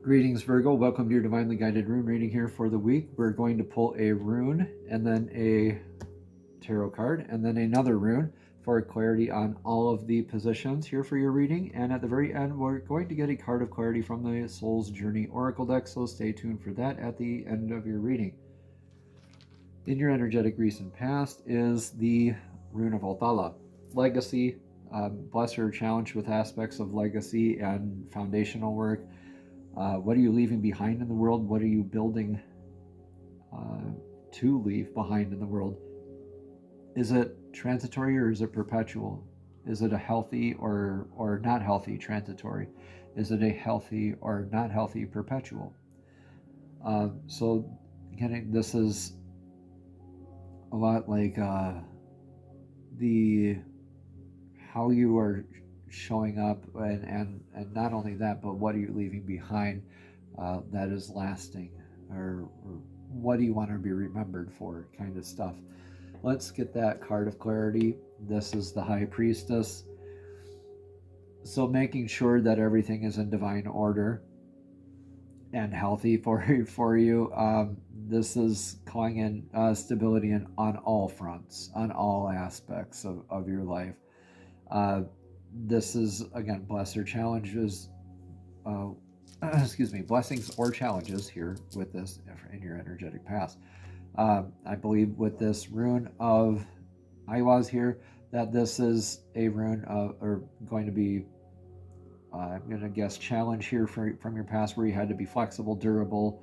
Greetings, Virgo. Welcome to your Divinely Guided Rune reading here for the week. We're going to pull a rune and then a tarot card and then another rune for clarity on all of the positions here for your reading. And at the very end, we're going to get a card of clarity from the Soul's Journey Oracle deck, so stay tuned for that at the end of your reading. In your energetic recent past is the Rune of Althala, legacy, bless or challenge with aspects of legacy and foundational work. What are you leaving behind in the world? What are you building to leave behind in the world? Is it transitory or is it perpetual? Is it a healthy or not healthy transitory? Is it a healthy or not healthy perpetual? So again, this is a lot like the how you are showing up, and not only that, but what are you leaving behind that is lasting, or what do you want to be remembered for, kind of stuff. Let's get that card of clarity. This is the High Priestess. So making sure that everything is in divine order and healthy for you. This is calling in stability on all fronts, on all aspects of your life. This is, again, bless or challenges, blessings or challenges here with this in your energetic past. I believe with this rune of Iwas here, that this is a rune or going to be, I'm going to guess, challenge here from your past, where you had to be flexible, durable,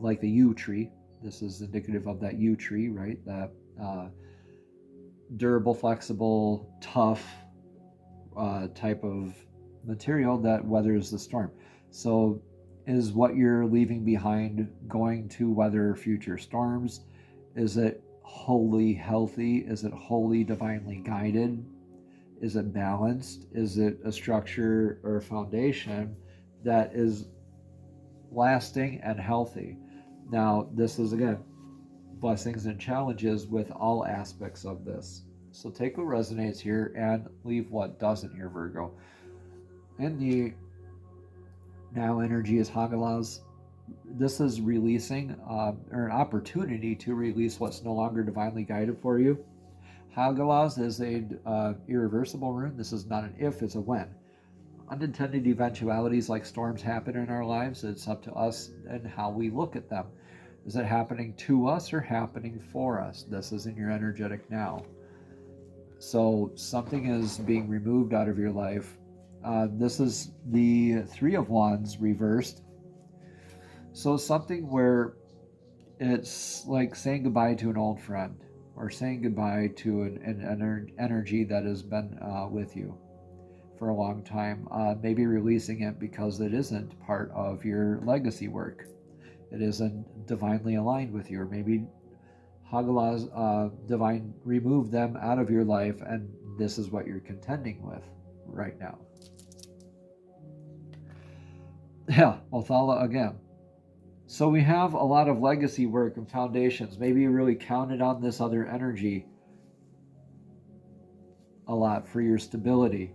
like the yew tree. This is indicative of that yew tree, right? That durable, flexible, tough type of material that weathers the storm. So is what you're leaving behind going to weather future storms? Is it wholly healthy? Is it wholly divinely guided? Is it balanced? Is it a structure or a foundation that is lasting and healthy? Now, this is, again, blessings and challenges with all aspects of this. So take what resonates here and leave what doesn't here, Virgo. And the now energy is Hagalaz. This is releasing, or an opportunity to release what's no longer divinely guided for you. Hagalaz is a irreversible rune. This is not an if, it's a when. Unintended eventualities like storms happen in our lives. It's up to us and how we look at them. Is it happening to us or happening for us? This is in your energetic now. So something is being removed out of your life. This is the Three of Wands reversed. So something where it's like saying goodbye to an old friend, or saying goodbye to an energy that has been with you for a long time. Maybe releasing it because it isn't part of your legacy work. It isn't divinely aligned with you, or maybe Hagalaz divine remove them out of your life, and this is what you're contending with right now. Yeah, Othala again. So we have a lot of legacy work and foundations. Maybe you really counted on this other energy a lot for your stability.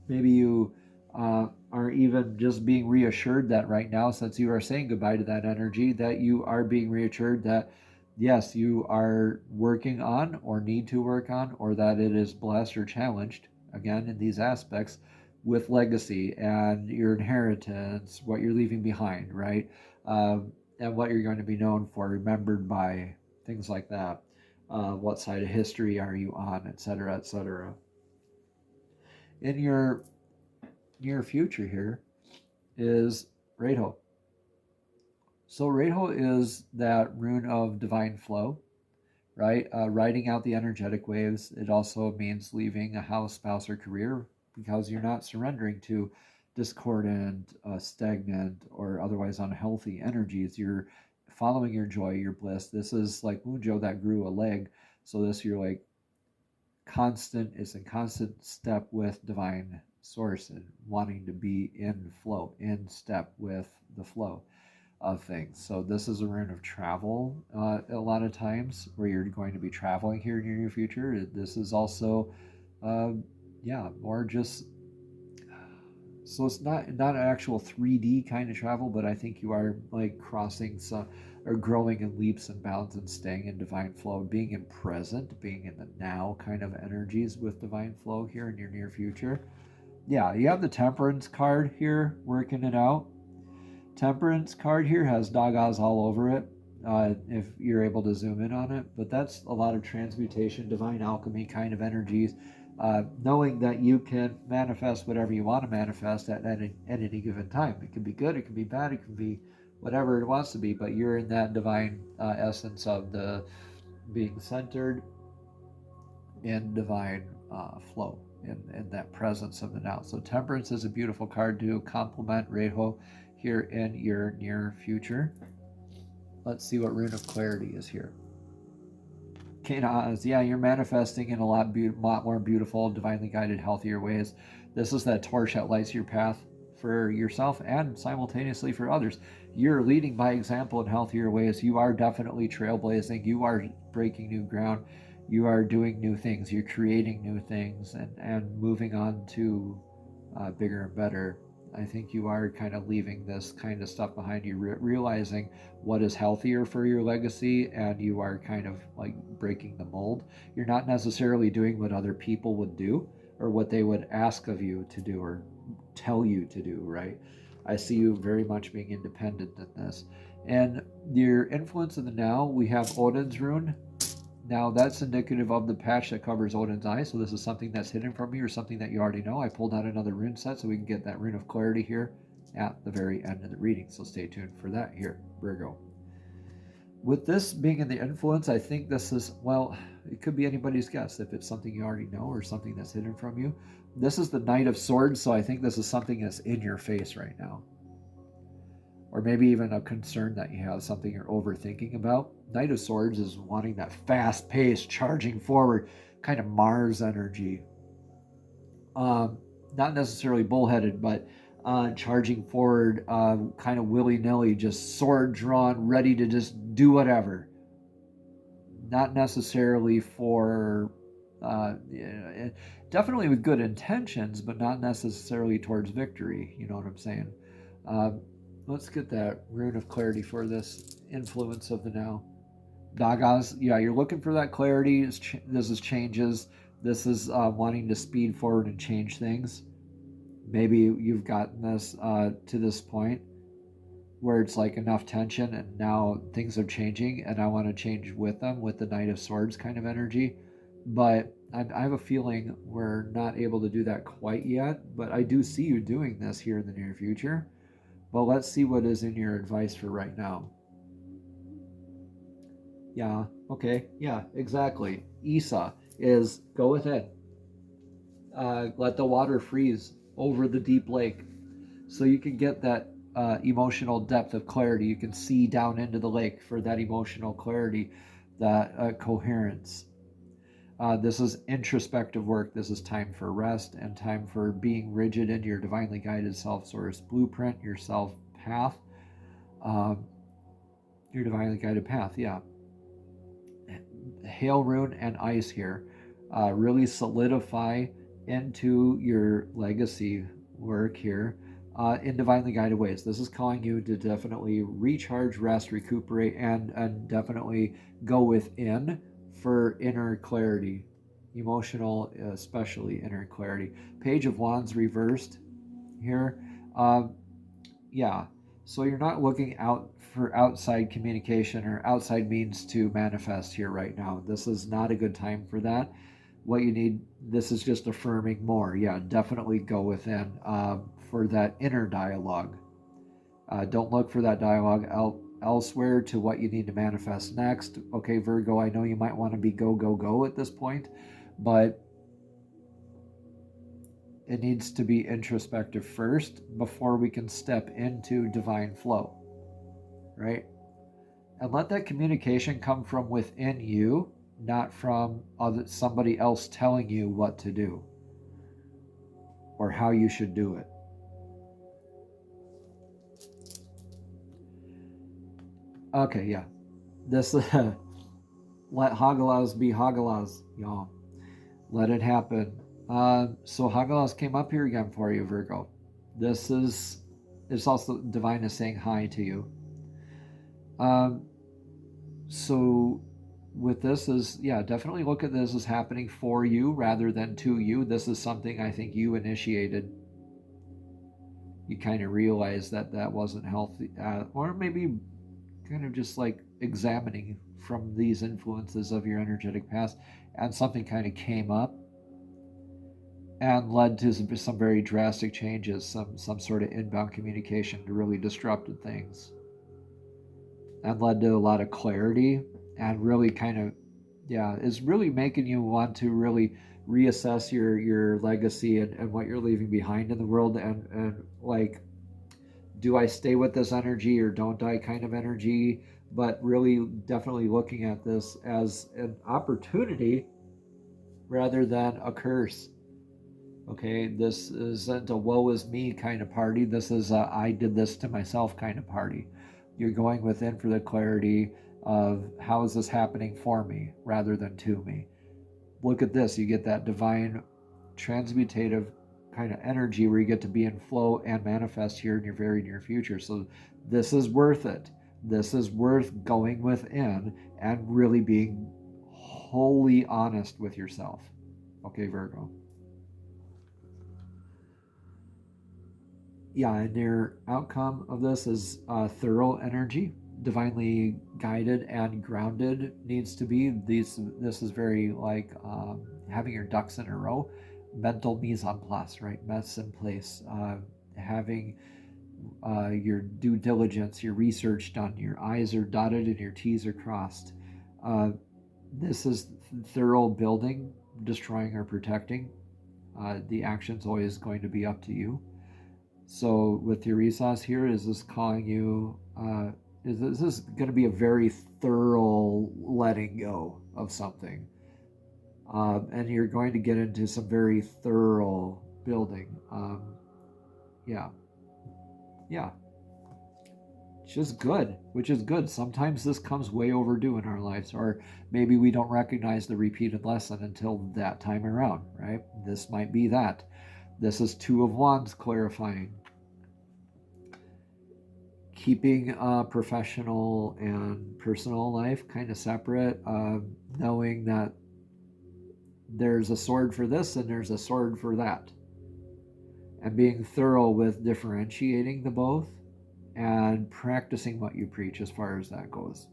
Maybe you are even just being reassured that right now, since you are saying goodbye to that energy, that you are being reassured that yes, you are working on or need to work on, or that it is blessed or challenged, again, in these aspects, with legacy and your inheritance, what you're leaving behind, right? And what you're going to be known for, remembered by, things like that. What side of history are you on, etc., etc. In your near future here is Reho. So Reho is that rune of divine flow, right? Riding out the energetic waves. It also means leaving a house, spouse, or career because you're not surrendering to discordant, stagnant, or otherwise unhealthy energies. You're following your joy, your bliss. This is like Munjo that grew a leg. So this, you're like is in constant step with divine source and wanting to be in flow, in step with the flow of things. So this is a rune of travel a lot of times, where you're going to be traveling here in your near future. This is also, more just So it's not an actual 3D kind of travel, but I think you are like crossing some or growing in leaps and bounds and staying in divine flow, being in present, being in the now kind of energies with divine flow here in your near future. Yeah, you have the Temperance card here working it out. Temperance card here has dagas all over it, if you're able to zoom in on it. But that's a lot of transmutation, divine alchemy kind of energies, knowing that you can manifest whatever you want to manifest at any given time. It can be good, it can be bad, it can be whatever it wants to be, but you're in that divine essence of the being centered in divine flow, in that presence of the now. So Temperance is a beautiful card to complement Reho here in your near future. Let's see what Rune of Clarity is here. Yeah, you're manifesting in a lot more beautiful, divinely guided, healthier ways. This is that torch that lights your path for yourself and simultaneously for others. You're leading by example in healthier ways. You are definitely trailblazing. You are breaking new ground. You are doing new things. You're creating new things and moving on to bigger and better. I think you are kind of leaving this kind of stuff behind you, realizing what is healthier for your legacy, and you are kind of like breaking the mold. You're not necessarily doing what other people would do or what they would ask of you to do or tell you to do, right? I see you very much being independent in this. And your influence in the now, we have Odin's rune. Now that's indicative of the patch that covers Odin's eye. So this is something that's hidden from you or something that you already know. I pulled out another rune set so we can get that Rune of Clarity here at the very end of the reading. So stay tuned for that here, Virgo. With this being in the influence, I think this is, well, it could be anybody's guess if it's something you already know or something that's hidden from you. This is the Knight of Swords, so I think this is something that's in your face right now. Or maybe even a concern that you have, something you're overthinking about. Knight of Swords is wanting that fast pace, charging forward, kind of Mars energy. Not necessarily bullheaded, but charging forward, kind of willy-nilly, just sword drawn, ready to just do whatever. Not necessarily for, definitely with good intentions, but not necessarily towards victory. You know what I'm saying? Let's get that Rune of Clarity for this influence of the now. Dagas, yeah, you're looking for that clarity. This is changes. This is wanting to speed forward and change things. Maybe you've gotten this to this point where it's like enough tension and now things are changing and I want to change with them, with the Knight of Swords kind of energy. But I have a feeling we're not able to do that quite yet, but I do see you doing this here in the near future. Well, let's see what is in your advice for right now. Yeah, okay, yeah, exactly. Isa is go within. Let the water freeze over the deep lake so you can get that emotional depth of clarity. You can see down into the lake for that emotional clarity, that coherence. This is introspective work. This is time for rest and time for being rigid in your divinely guided self-source blueprint, your self-path, your divinely guided path, yeah. Hail rune and ice here. Really solidify into your legacy work here in divinely guided ways. This is calling you to definitely recharge, rest, recuperate, and definitely go within for inner clarity, emotional, especially inner clarity. Page of Wands reversed here. Yeah, so you're not looking out for outside communication or outside means to manifest here right now. This is not a good time for that. What you need, this is just affirming more. Yeah, definitely go within for that inner dialogue. Don't look for that dialogue elsewhere to what you need to manifest next. Okay, Virgo, I know you might want to be go, go, go at this point, but it needs to be introspective first before we can step into divine flow, right? And let that communication come from within you, not from somebody else telling you what to do or how you should do it. Okay, yeah. This let Hagalas be Hagalas, y'all. Let it happen. So Hagalas came up here again for you, Virgo. This is, it's also divine is saying hi to you. So with this is, yeah, definitely look at this as happening for you rather than to you. This is something I think you initiated. You kind of realize that that wasn't healthy, or maybe kind of just like examining from these influences of your energetic past, and something kind of came up and led to some very drastic changes, some sort of inbound communication that really disrupted things and led to a lot of clarity, and really kind of, yeah, is really making you want to really reassess your legacy and what you're leaving behind in the world, and like, do I stay with this energy or don't I kind of energy, but really definitely looking at this as an opportunity rather than a curse. Okay, this isn't a woe is me kind of party. This is a I did this to myself kind of party. You're going within for the clarity of how is this happening for me rather than to me. Look at this. You get that divine transmutative kind of energy where you get to be in flow and manifest here in your very near future. So this is worth it. This is worth going within and really being wholly honest with yourself. Okay, Virgo. Yeah, and your outcome of this is thorough energy, divinely guided and grounded needs to be. This is very like having your ducks in a row, mental mise en place, right? Mess in place, having your due diligence, your research done, your I's are dotted and your T's are crossed. This is thorough building, destroying or protecting. The action's always going to be up to you. So with your resource here, is this calling you, is this going to be a very thorough letting go of something? And you're going to get into some very thorough building. Yeah. Which is good. Sometimes this comes way overdue in our lives, or maybe we don't recognize the repeated lesson until that time around, right? This might be that. This is Two of Wands clarifying. Keeping professional and personal life kind of separate, knowing that there's a sword for this and there's a sword for that. And being thorough with differentiating the both and practicing what you preach as far as that goes.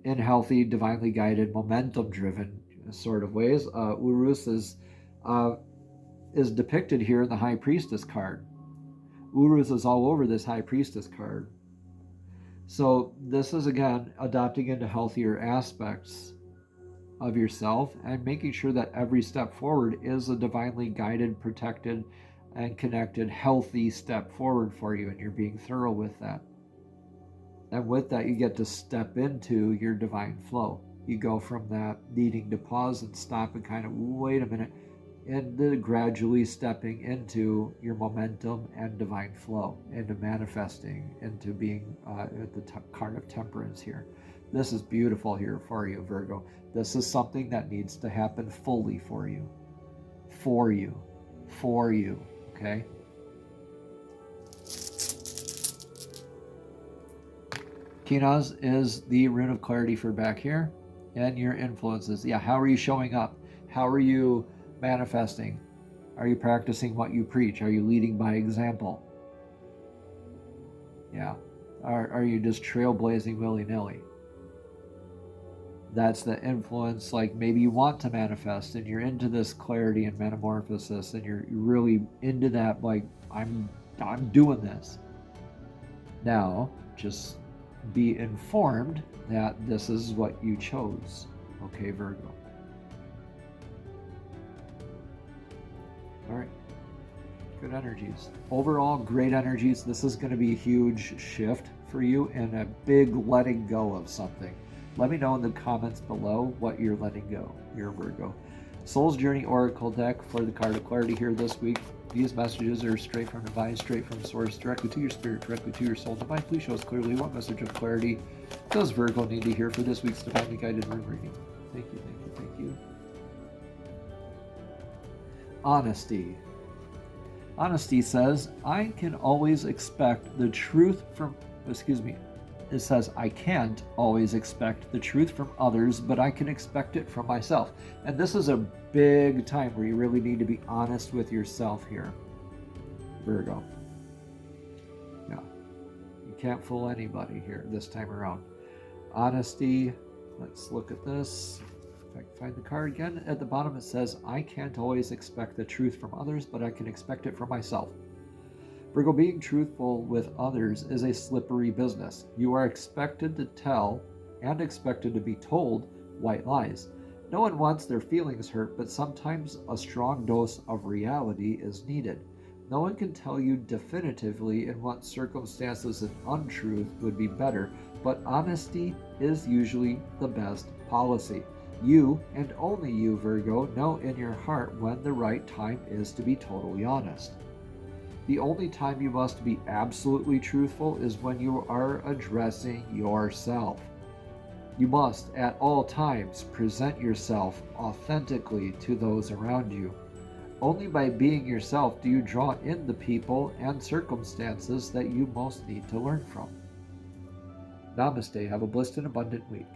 In healthy, divinely guided, momentum-driven sort of ways, Urus is depicted here in the High Priestess card. Urus is all over this High Priestess card. So this is, again, adopting into healthier aspects of yourself and making sure that every step forward is a divinely guided, protected, and connected, healthy step forward for you, and you're being thorough with that. And with that, you get to step into your divine flow. You go from that needing to pause and stop and kind of, wait a minute, and then gradually stepping into your momentum and divine flow, into manifesting, into being at the card of temperance here. This is beautiful here for you, Virgo. This is something that needs to happen fully for you. For you. For you. Okay? Kinaz is the rune of clarity for back here. And your influences. Yeah, how are you showing up? How are you manifesting? Are you practicing what you preach? Are you leading by example? Yeah. Are you just trailblazing willy-nilly? That's the influence. Like maybe you want to manifest and you're into this clarity and metamorphosis and you're really into that, like, I'm doing this. Now, just be informed that this is what you chose. Okay, Virgo. All right. Good energies. Overall, great energies. This is going to be a huge shift for you and a big letting go of something. Let me know in the comments below what you're letting go. You're Virgo. Soul's Journey Oracle deck for the card of clarity here this week. These messages are straight from divine, straight from source, directly to your spirit, directly to your soul. Divine, please show us clearly what message of clarity does Virgo need to hear for this week's divinely guided room reading. Thank you, thank you, thank you. honesty. Honesty says, I can always expect the truth from, it says, I can't always expect the truth from others, but I can expect it from myself. And this is a big time where you really need to be honest with yourself here, Virgo. Yeah, you can't fool anybody here this time around. Honesty, let's look at this. If I can find the card again, at the bottom it says, I can't always expect the truth from others, but I can expect it from myself. Virgo, being truthful with others is a slippery business. You are expected to tell and expected to be told white lies. No one wants their feelings hurt, but sometimes a strong dose of reality is needed. No one can tell you definitively in what circumstances an untruth would be better, but honesty is usually the best policy. You, and only you, Virgo, know in your heart when the right time is to be totally honest. The only time you must be absolutely truthful is when you are addressing yourself. You must, at all times, present yourself authentically to those around you. Only by being yourself do you draw in the people and circumstances that you most need to learn from. Namaste. Have a blessed and abundant week.